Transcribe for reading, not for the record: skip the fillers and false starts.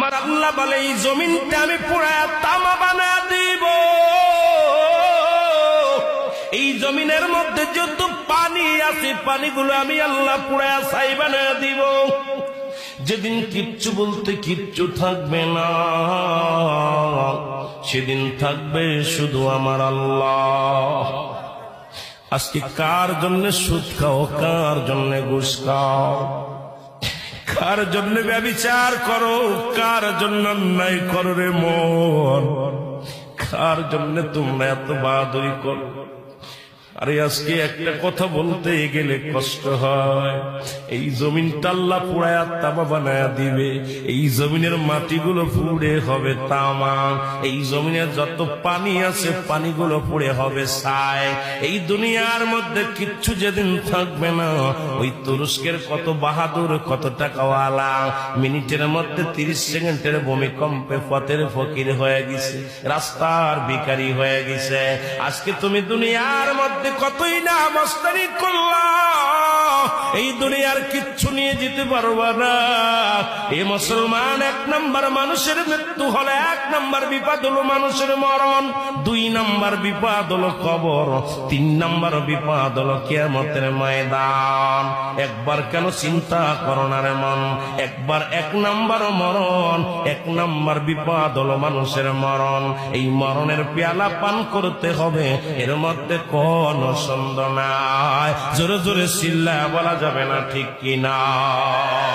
আমার আল্লাহ বলে এই জমিনটা আমি পুরায়া তামা বানা দিব। এই জমিনের মধ্যে যত পানি আছে পানিগুলো আমি আল্লাহ পুরায়া ছাই বানা দিব। যেদিন কিচ্ছু বলতে কিচ্ছু থাকবে না, সেদিন থাকবে শুধু আমার আল্লাহ। আজকে কার জন্য সুদ খাও, কার জন্য ঘুষ খাও, কার জন্য ব্যভিচার করো, কার জন্য অন্যায় করো রে মন, কার জন্য তোমরা এত বাহাদুরি করো। আরে আজকে একটা কথা বলতে গেলে কষ্ট হয়। এই জমিনটা আল্লাহ পুরায়া তামা বানায়া দিবে। এই জমিনের মাটিগুলো পুড়ে হবে তামা। এই জমিনে যত পানি আছে পানিগুলো পুড়ে হবে ছাই। এই দুনিয়ার মধ্যে কিচ্ছু যেদিন থাকবে না, ওই তুরস্কের কত বাহাদুর, কত টাকাওয়ালা মিনিটের মধ্যে 30 সেকেন্ডের ভূমিকম্পে পথের ফকির হয়ে গেছে, রাস্তার ভিখারি হয়ে গেছে। আজকে তুমি দুনিয়ার মধ্যে কতই না মস্তানি করলা, এই দুনিয়ার কিচ্ছু নিয়ে যেতে পারবা না। এই মুসলমান, 1 নম্বর মানুষের মৃত্যু হলে 1 নম্বর বিপদ হলো মানুষের মরণ, 2 নম্বর বিপদ হলো কবর, 3 নম্বর বিপদ হলো কিয়ামতের ময়দান। একবার কেন চিন্তা করো না রে মন, একবার 1 নম্বর মরণ, 1 নম্বর বিপদ হলো মানুষের মরণ। এই মরণের পেয়ালা পান করতে হবে, এর মধ্যে কোন সন্দেহ নাই। জোরে জোরে চিল্লায়া বলা যাবে না ঠিক কিনা?